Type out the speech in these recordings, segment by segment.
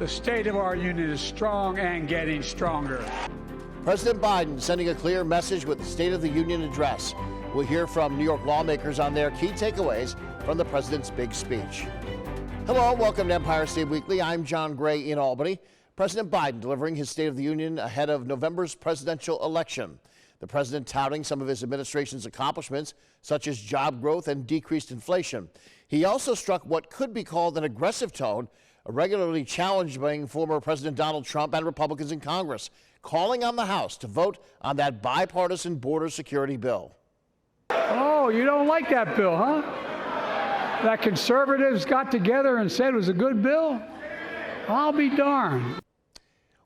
The state of our union is strong and getting stronger. President Biden sending a clear message with the State of the Union address. We'll hear from New York lawmakers on their key takeaways from the president's big speech. Hello, welcome to Empire State Weekly. I'm John Gray in Albany. President Biden delivering his State of the Union ahead of November's presidential election. The president touting some of his administration's accomplishments, such as job growth and decreased inflation. He also struck what could be called an aggressive tone, regularly challenging former President Donald Trump and Republicans in Congress, calling on the House to vote on that bipartisan border security bill. Oh, you don't like that bill, huh? That conservatives got together and said it was a good bill? I'll be darned.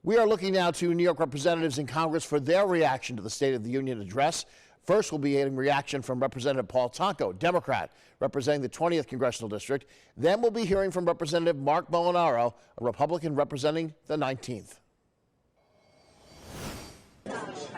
We are looking now to New York representatives in Congress for their reaction to the State of the Union address. First, we'll be getting reaction from Representative Paul Tonko, Democrat, representing the 20th Congressional District. Then we'll be hearing from Representative Mark Molinaro, a Republican representing the 19th.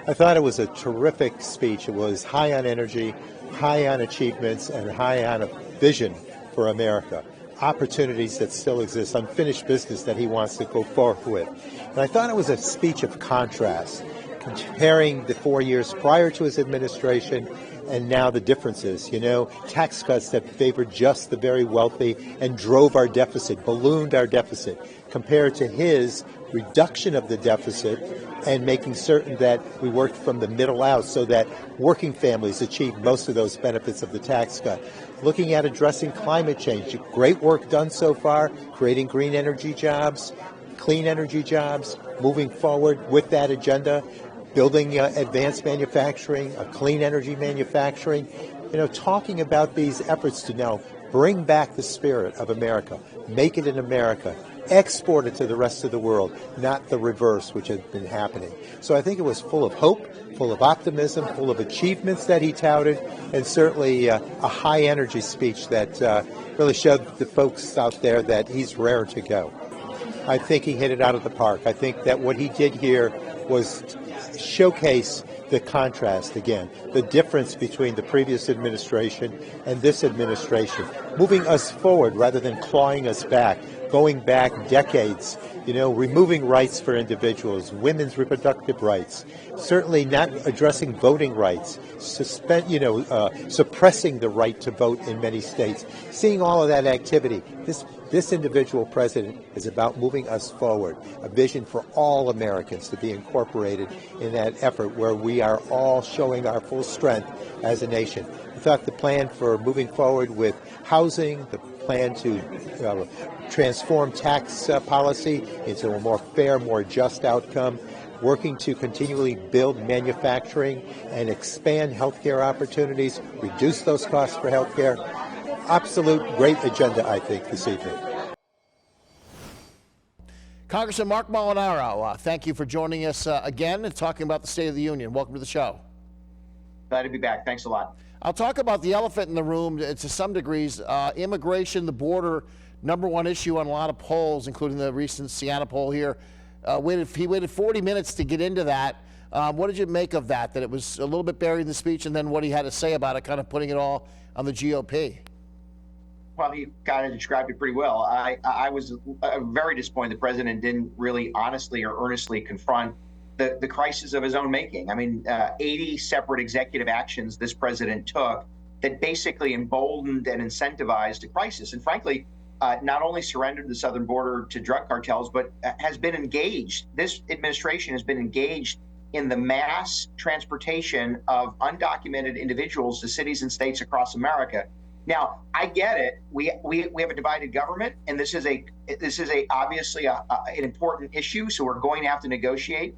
I thought it was a terrific speech. It was high on energy, high on achievements, and high on a vision for America. Opportunities that still exist, unfinished business that he wants to go forward with. And I thought it was a speech of contrast, comparing the 4 years prior to his administration and now the differences. You know, tax cuts that favored just the very wealthy and drove our deficit, ballooned our deficit, compared to his reduction of the deficit and making certain that we worked from the middle out so that working families achieve most of those benefits of the tax cut. Looking at addressing climate change, great work done so far, creating green energy jobs, clean energy jobs, moving forward with that agenda, building advanced manufacturing, clean energy manufacturing, talking about these efforts to now bring back the spirit of America, make it in America, export it to the rest of the world, not the reverse, which had been happening. So I think it was full of hope, full of optimism, full of achievements that he touted, and certainly a high energy speech that really showed the folks out there that he's rare to go. I think he hit it out of the park. I think that what he did here was showcase the contrast again, the difference between the previous administration and this administration, moving us forward rather than clawing us back, going back decades, removing rights for individuals, women's reproductive rights, certainly not addressing voting rights, suppressing the right to vote in many states. Seeing all of that activity, this individual president is about moving us forward, a vision for all Americans to be incorporated in that effort where we are all showing our full strength as a nation. I thought the plan for moving forward with housing, the plan to transform tax policy into a more fair, more just outcome, working to continually build manufacturing and expand healthcare opportunities, reduce those costs for healthcare. Absolute great agenda, I think, this evening. Congressman Mark Molinaro, thank you for joining us again and talking about the State of the Union. Welcome to the show. Glad to be back. Thanks a lot. I'll talk about the elephant in the room to some degrees. Immigration, the border, number one issue on a lot of polls, including the recent Siena poll here. He waited 40 minutes to get into that. What did you make of that it was a little bit buried in the speech, and then what he had to say about it, kind of putting it all on the GOP? Well, he kind of described it pretty well. I was very disappointed the president didn't really honestly or earnestly confront the crisis of his own making. I mean, 80 separate executive actions this president took that basically emboldened and incentivized a crisis. And frankly, not only surrendered the southern border to drug cartels, but has been engaged. This administration has been engaged in the mass transportation of undocumented individuals to cities and states across America. Now, I get it. We have a divided government, and this is obviously an important issue. So we're going to have to negotiate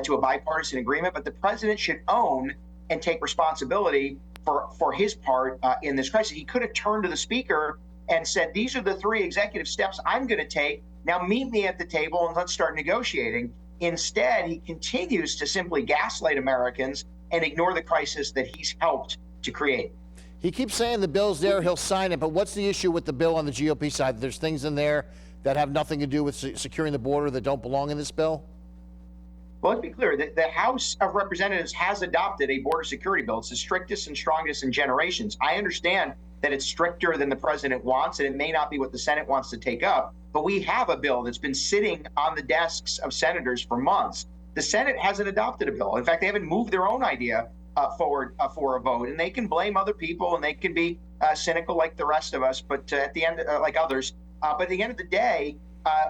to a bipartisan agreement. But the president should own and take responsibility for his part in this crisis. He could have turned to the speaker and said, "These are the 3 executive steps I'm going to take. Now meet me at the table and let's start negotiating." Instead, he continues to simply gaslight Americans and ignore the crisis that he's helped to create. He keeps saying the bill's there, he'll sign it, but what's the issue with the bill on the GOP side? There's things in there that have nothing to do with securing the border that don't belong in this bill? Well, let's be clear. The House of Representatives has adopted a border security bill. It's the strictest and strongest in generations. I understand that it's stricter than the president wants, and it may not be what the Senate wants to take up. But we have a bill that's been sitting on the desks of senators for months. The Senate hasn't adopted a bill. In fact, they haven't moved their own idea forward for a vote. And they can blame other people, and they can be cynical like the rest of us, but at the end, like others. But at the end of the day,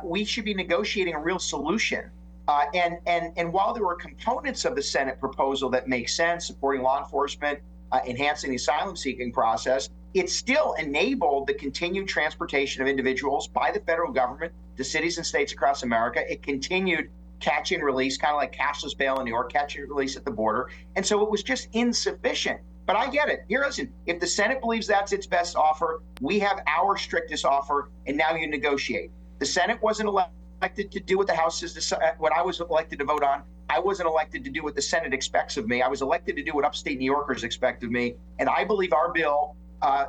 we should be negotiating a real solution. And while there were components of the Senate proposal that make sense, supporting law enforcement, enhancing the asylum-seeking process, it still enabled the continued transportation of individuals by the federal government to cities and states across America. It continued catch and release, kind of like cashless bail in New York, catch and release at the border. And so it was just insufficient. But I get it. Here, listen, if the Senate believes that's its best offer, we have our strictest offer, and now you negotiate. The Senate wasn't elected to do what the House is, what I was elected to vote on. I wasn't elected to do what the Senate expects of me. I was elected to do what upstate New Yorkers expect of me. And I believe our bill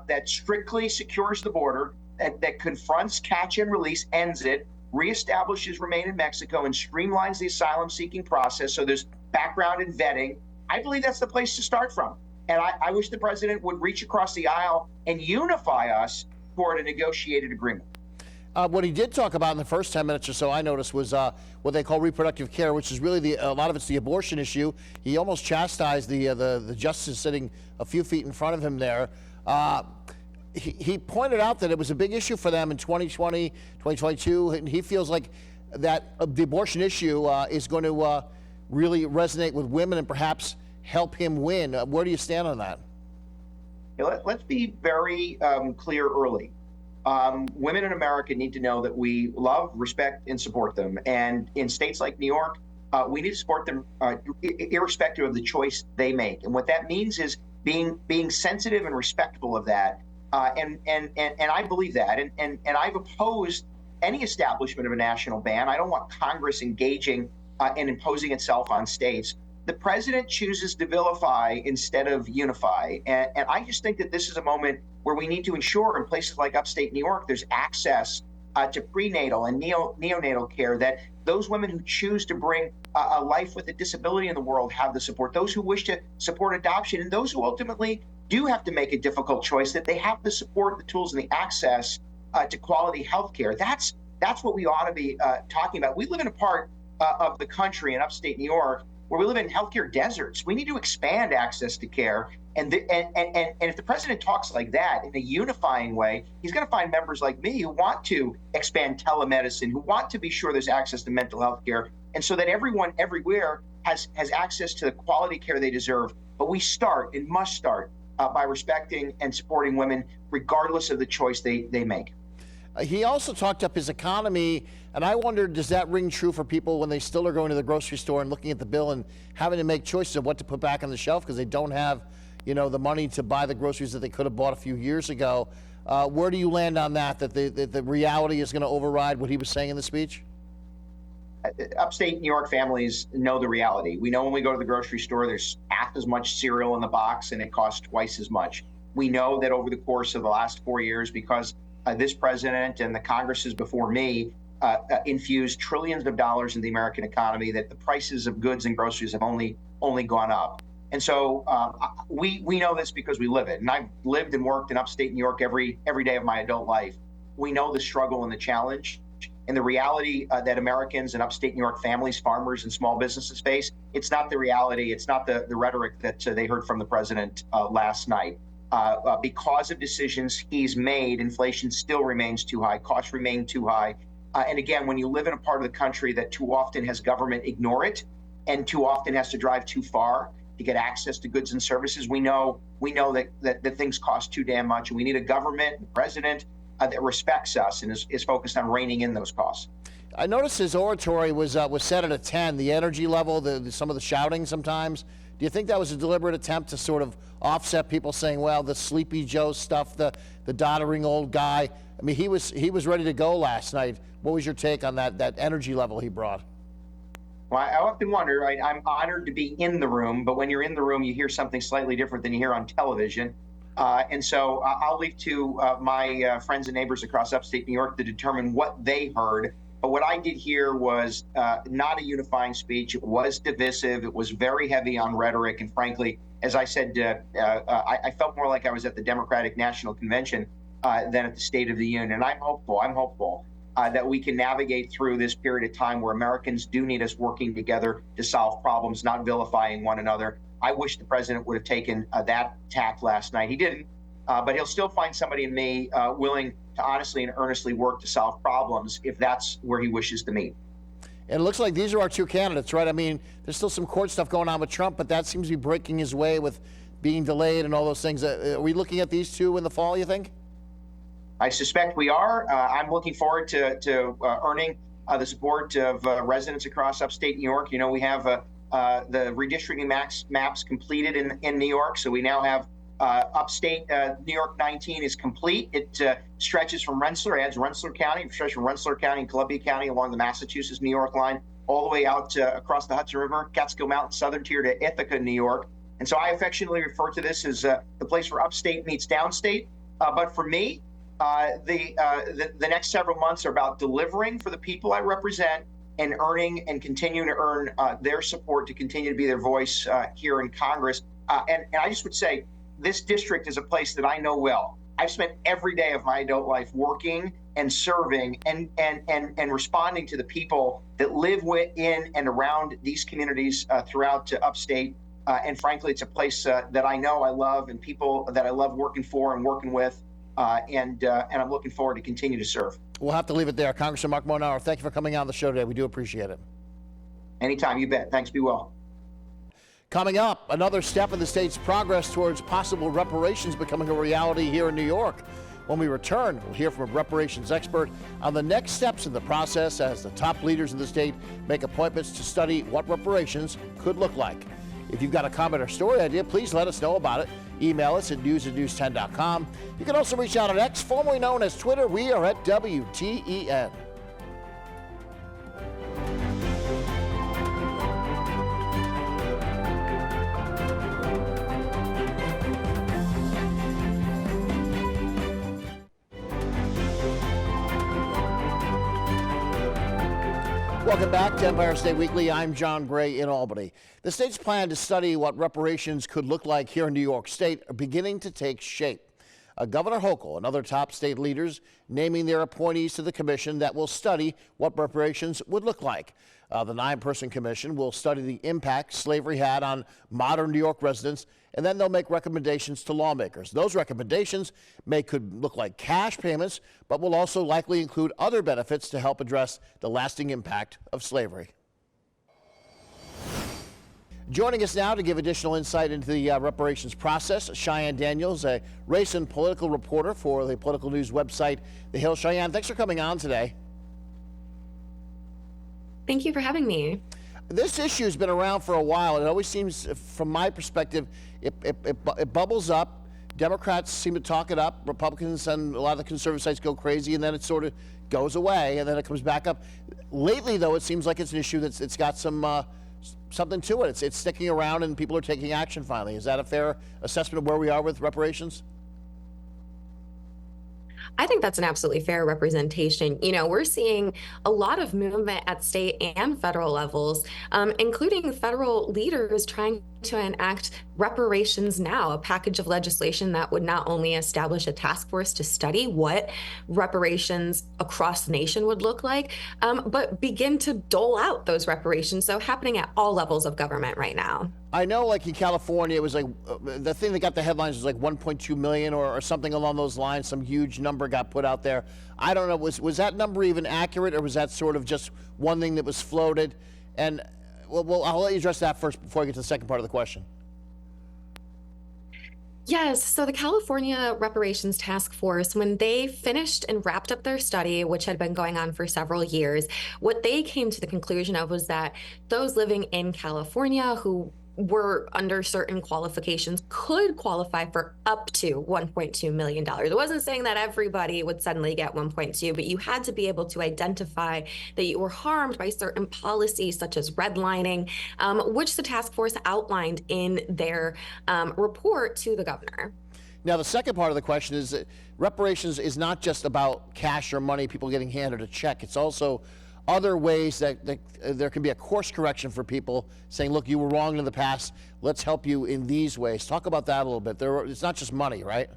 that strictly secures the border, that confronts catch and release, ends it, reestablishes remain in Mexico, and streamlines the asylum-seeking process so there's background and vetting. I believe that's the place to start from. And I wish the president would reach across the aisle and unify us toward a negotiated agreement. What he did talk about in the first 10 minutes or so, I noticed, was what they call reproductive care, which is really a lot of it's the abortion issue. He almost chastised the justice sitting a few feet in front of him there. He pointed out that it was a big issue for them in 2020, 2022, and he feels like that the abortion issue is going to really resonate with women and perhaps help him win. Where do you stand on that? Yeah, let's be very clear early. Women in America need to know that we love, respect, and support them. And in states like New York, we need to support them irrespective of the choice they make. And what that means is being sensitive and respectful of that. And I believe that. And I've opposed any establishment of a national ban. I don't want Congress engaging and imposing itself on states. The president chooses to vilify instead of unify. And I just think that this is a moment where we need to ensure in places like upstate New York, there's access to prenatal and neonatal care, that those women who choose to bring a life with a disability in the world have the support, those who wish to support adoption, and those who ultimately do have to make a difficult choice, that they have the support, the tools, and the access to quality health care. That's what we ought to be talking about. We live in a part of the country in upstate New York where we live in healthcare deserts. We need to expand access to care. And if the president talks like that in a unifying way, he's going to find members like me who want to expand telemedicine, who want to be sure there's access to mental health care, and so that everyone everywhere has access to the quality care they deserve. But we start and must start by respecting and supporting women regardless of the choice they make. He also talked up his economy, and I wondered, does that ring true for people when they still are going to the grocery store and looking at the bill and having to make choices of what to put back on the shelf because they don't have, the money to buy the groceries that they could have bought a few years ago? Where do you land on that the reality is going to override what he was saying in the speech? Upstate New York families know the reality. We know when we go to the grocery store, there's half as much cereal in the box and it costs twice as much. We know that over the course of the last 4 years, because this president and the Congresses before me infused trillions of dollars in the American economy, that the prices of goods and groceries have only gone up. And so we know this because we live it. And I've lived and worked in upstate New York every day of my adult life. We know the struggle and the challenge and the reality that Americans and upstate New York families, farmers, and small businesses face. It's not the reality. It's not the rhetoric that they heard from the president last night. Because of decisions he's made, inflation still remains too high, costs remain too high. And again, when you live in a part of the country that too often has government ignore it and too often has to drive too far to get access to goods and services, we know that things cost too damn much. And we need a government, a president that respects us and is focused on reining in those costs. I noticed his oratory was set at a 10, the energy level, some of the shouting sometimes. Do you think that was a deliberate attempt to sort of offset people saying, well, the Sleepy Joe stuff, the doddering old guy? I mean, he was ready to go last night. What was your take on that energy level he brought? Well, I often wonder, right? I'm honored to be in the room, but when you're in the room, you hear something slightly different than you hear on television. And so I'll leave to my friends and neighbors across upstate New York to determine what they heard. But what I did here was not a unifying speech. It was divisive. It was very heavy on rhetoric. And frankly, as I said, I felt more like I was at the Democratic National Convention than at the State of the Union. And I'm hopeful that we can navigate through this period of time where Americans do need us working together to solve problems, not vilifying one another. I wish the president would have taken that tack last night. He didn't, but he'll still find somebody in me willing to honestly and earnestly work to solve problems if that's where he wishes to meet. And it looks like these are our two candidates, right? I mean, there's still some court stuff going on with Trump, but that seems to be breaking his way with being delayed and all those things. Are we looking at these two in the fall, you think? I suspect we are. I'm looking forward to earning the support of residents across upstate New York. You know, we have the redistricting maps completed in New York, so we now have upstate New York 19 is complete. It stretches from Rensselaer, adds Rensselaer County, stretches from Rensselaer County and Columbia County along the Massachusetts-New York line, all the way out across the Hudson River, Catskill Mountain, southern tier to Ithaca, New York. And so I affectionately refer to this as the place where upstate meets downstate. But for me, the next several months are about delivering for the people I represent and earning and continuing to earn their support to continue to be their voice here in Congress. And I just would say, this district is a place that I know well. I've spent every day of my adult life working and serving and responding to the people that live within and around these communities throughout upstate. And frankly, it's a place that I know I love and people that I love working for and working with. And I'm looking forward to continue to serve. We'll have to leave it there. Congressman Mark Monauer, thank you for coming on the show today. We do appreciate it. Anytime, you bet. Thanks, be well. Coming up, another step in the state's progress towards possible reparations becoming a reality here in New York. When we return, we'll hear from a reparations expert on the next steps in the process as the top leaders in the state make appointments to study what reparations could look like. If you've got a comment or story idea, please let us know about it. Email us at news@news10.com. You can also reach out on X, formerly known as Twitter. We are at WTEN. Welcome back to Empire State Weekly. I'm John Gray in Albany. The state's plan to study what reparations could look like here in New York State are beginning to take shape. Governor Hochul and other top state leaders naming their appointees to the commission that will study what reparations would look like. The 9-person commission will study the impact slavery had on modern New York residents, and then they'll make recommendations to lawmakers. Those recommendations could look like cash payments, but will also likely include other benefits to help address the lasting impact of slavery. Joining us now to give additional insight into the reparations process, Cheyenne Daniels, a race and political reporter for the political news website The Hill. Cheyenne, thanks for coming on today. Thank you for having me. This issue has been around for a while. It always seems, from my perspective, it bubbles up. Democrats seem to talk it up. Republicans and a lot of the conservative sites go crazy, and then it sort of goes away, and then it comes back up. Lately, though, it seems like it's an issue it's got some something to it. It's sticking around, and people are taking action finally. Is that a fair assessment of where we are with reparations? I think that's an absolutely fair representation. You know, we're seeing a lot of movement at state and federal levels, including federal leaders trying to enact reparations now, a package of legislation that would not only establish a task force to study what reparations across the nation would look like, but begin to dole out those reparations. So happening at all levels of government right now. I know, like in California, it was like the thing that got the headlines was like 1.2 million or something along those lines. Some huge number got put out there. I don't know, was that number even accurate, or was that sort of just one thing that was floated? And well, I'll let you address that first before I get to the second part of the question. Yes, so the California Reparations Task Force, when they finished and wrapped up their study, which had been going on for several years, what they came to the conclusion of was that those living in California who were under certain qualifications could qualify for up to $1.2 million. It wasn't saying that everybody would suddenly get 1.2, but you had to be able to identify that you were harmed by certain policies such as redlining, which the task force outlined in their report to the governor. Now, the second part of the question is that reparations is not just about cash or money, people getting handed a check. It's also other ways that there can be a course correction for people saying, look, you were wrong in the past. Let's help you in these ways. Talk about that a little bit. It's not just money, right?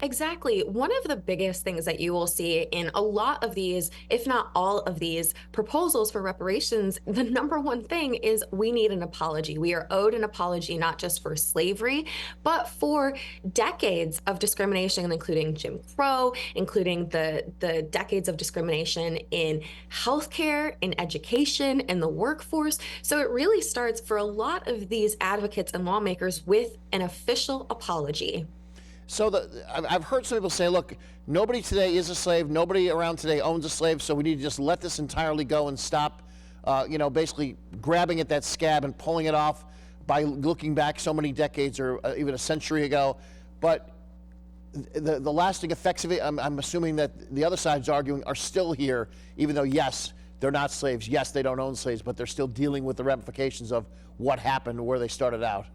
Exactly. One of the biggest things that you will see in a lot of these, if not all of these proposals for reparations, the number one thing is we need an apology. We are owed an apology, not just for slavery, but for decades of discrimination, including Jim Crow, including the decades of discrimination in healthcare, in education, in the workforce. So it really starts for a lot of these advocates and lawmakers with an official apology. So I've heard some people say, look, nobody today is a slave. Nobody around today owns a slave. So we need to just let this entirely go and stop, basically grabbing at that scab and pulling it off by looking back so many decades or even a century ago. But the lasting effects of it, I'm assuming that the other side's arguing, are still here, even though, yes, they're not slaves. Yes, they don't own slaves, but they're still dealing with the ramifications of what happened, where they started out.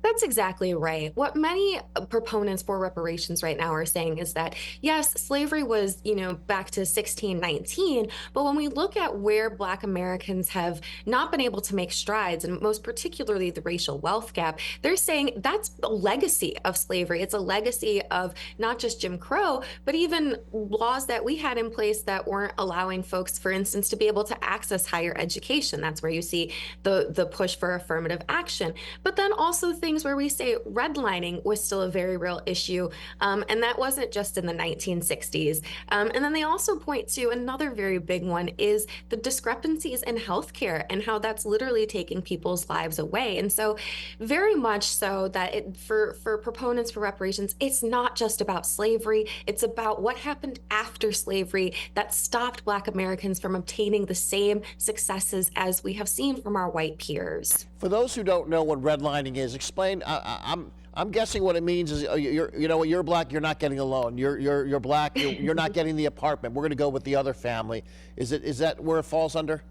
That's exactly right. What many proponents for reparations right now are saying is that, yes, slavery was, back to 1619, but when we look at where Black Americans have not been able to make strides, and most particularly the racial wealth gap, they're saying that's a legacy of slavery. It's a legacy of not just Jim Crow, but even laws that we had in place that weren't allowing folks, for instance, to be able to access higher education. That's where you see the push for affirmative action. But then also things where we say redlining was still a very real issue, and that wasn't just in the 1960s. And then they also point to another very big one is the discrepancies in healthcare and how that's literally taking people's lives away. And so very much so that for proponents for reparations, it's not just about slavery, it's about what happened after slavery that stopped Black Americans from obtaining the same successes as we have seen from our white peers. For those who don't know what redlining is, explain. I'm guessing what it means is you're Black, you're not getting a loan. You're Black, you're not getting the apartment. We're going to go with the other family. Is that where it falls under?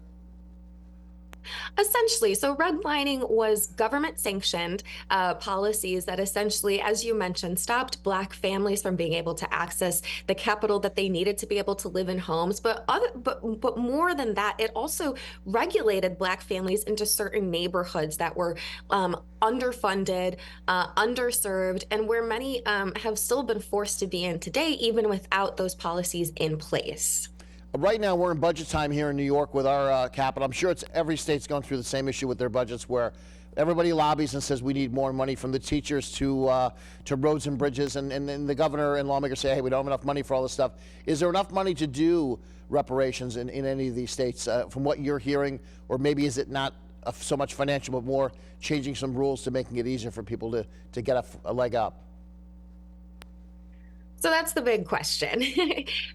Essentially, so redlining was government sanctioned policies that essentially, as you mentioned, stopped Black families from being able to access the capital that they needed to be able to live in homes. But more than that, it also regulated Black families into certain neighborhoods that were underfunded, underserved, and where many have still been forced to be in today, even without those policies in place. Right now, we're in budget time here in New York with our capital. I'm sure every state's going through the same issue with their budgets, where everybody lobbies and says we need more money, from the teachers to roads and bridges, and the governor and lawmakers say, hey, we don't have enough money for all this stuff. Is there enough money to do reparations in any of these states, from what you're hearing, or maybe is it not so much financial, but more changing some rules to making it easier for people to get a leg up? So that's the big question.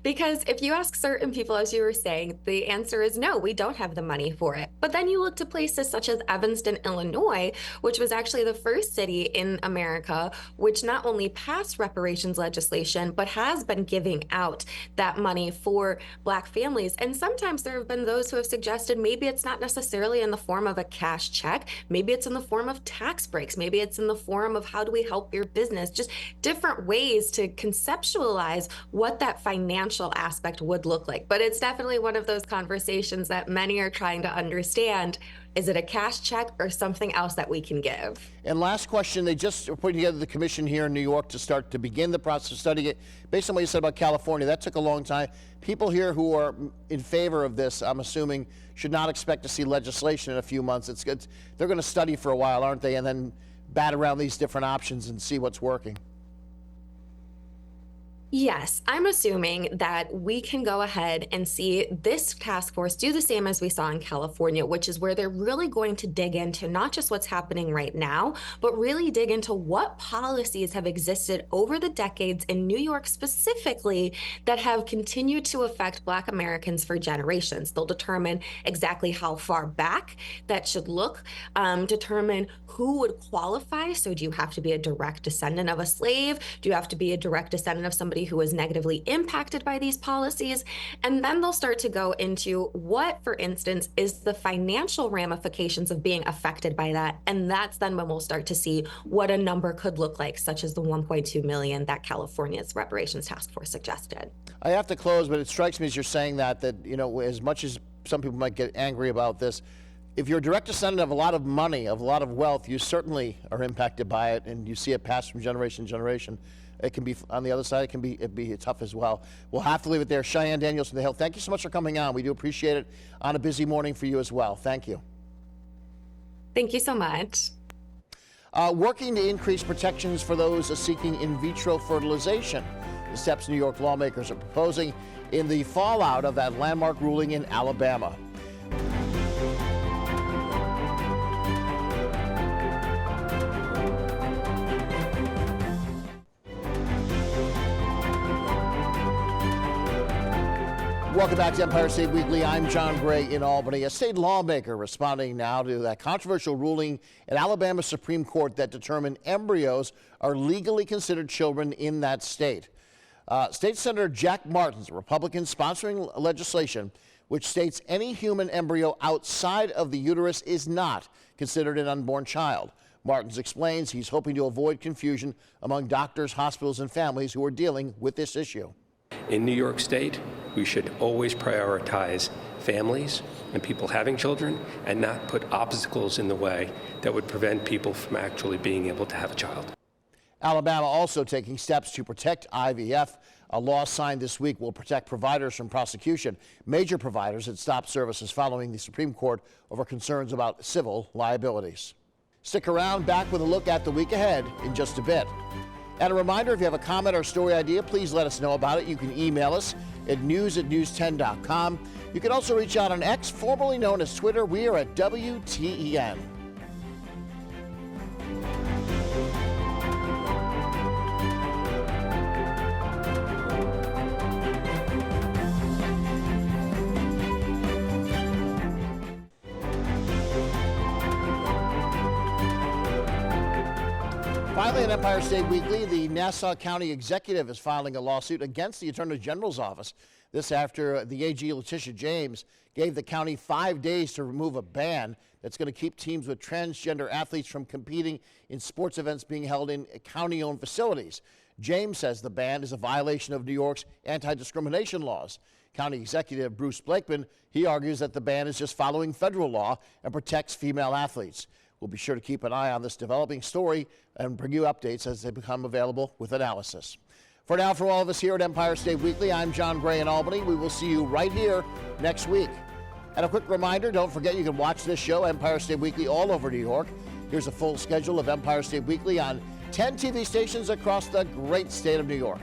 Because if you ask certain people, as you were saying, the answer is no, we don't have the money for it. But then you look to places such as Evanston, Illinois, which was actually the first city in America which not only passed reparations legislation, but has been giving out that money for Black families. And sometimes there have been those who have suggested maybe it's not necessarily in the form of a cash check, maybe it's in the form of tax breaks, maybe it's in the form of how do we help your business, just different ways to conceptualize what that financial aspect would look like. But it's definitely one of those conversations that many are trying to understand. Is it a cash check or something else that we can give? And last question, they just are putting together the commission here in New York to begin the process of studying it. Based on what you said about California, that took a long time. People here who are in favor of this, I'm assuming, should not expect to see legislation in a few months. They're going to study for a while, aren't they? And then bat around these different options and see what's working. Yes, I'm assuming that we can go ahead and see this task force do the same as we saw in California, which is where they're really going to dig into not just what's happening right now, but really dig into what policies have existed over the decades in New York specifically that have continued to affect Black Americans for generations. They'll determine exactly how far back that should look, determine who would qualify. So do you have to be a direct descendant of a slave? Do you have to be a direct descendant of somebody somebody who was negatively impacted by these policies. And then they'll start to go into what, for instance, is the financial ramifications of being affected by that. And that's then when we'll start to see what a number could look like, such as the 1.2 million that California's reparations task force suggested. I have to close, but it strikes me as you're saying that, as much as some people might get angry about this, if you're a direct descendant of a lot of money, of a lot of wealth, you certainly are impacted by it, and you see it pass from generation to generation. It can be, on the other side, it'd be tough as well. We'll have to leave it there. Cheyenne Daniels from The Hill, thank you so much for coming on. We do appreciate it on a busy morning for you as well. Thank you. Thank you so much. Working to increase protections for those seeking in vitro fertilization. The steps New York lawmakers are proposing in the fallout of that landmark ruling in Alabama. Welcome back to Empire State Weekly. I'm John Gray in Albany. A state lawmaker responding now to that controversial ruling at Alabama Supreme Court that determined embryos are legally considered children in that state. State Senator Jack Martin's a Republican sponsoring legislation which states any human embryo outside of the uterus is not considered an unborn child. Martins explains he's hoping to avoid confusion among doctors, hospitals, and families who are dealing with this issue. In New York State, we should always prioritize families and people having children and not put obstacles in the way that would prevent people from actually being able to have a child. Alabama also taking steps to protect IVF. A law signed this week will protect providers from prosecution. Major providers had stopped services following the Supreme Court over concerns about civil liabilities. Stick around, back with a look at the week ahead in just a bit. And a reminder, if you have a comment or story idea, please let us know about it. You can email us at news@news10.com. You can also reach out on X, formerly known as Twitter. We are at WTEN. Finally, at Empire State Weekly, the Nassau County Executive is filing a lawsuit against the Attorney General's office. This after the AG, Letitia James, gave the county 5 days to remove a ban that's going to keep teams with transgender athletes from competing in sports events being held in county-owned facilities. James says the ban is a violation of New York's anti-discrimination laws. County Executive Bruce Blakeman, he argues that the ban is just following federal law and protects female athletes. We'll be sure to keep an eye on this developing story and bring you updates as they become available with analysis. For now, from all of us here at Empire State Weekly, I'm John Gray in Albany. We will see you right here next week. And a quick reminder, don't forget you can watch this show, Empire State Weekly, all over New York. Here's a full schedule of Empire State Weekly on 10 TV stations across the great state of New York.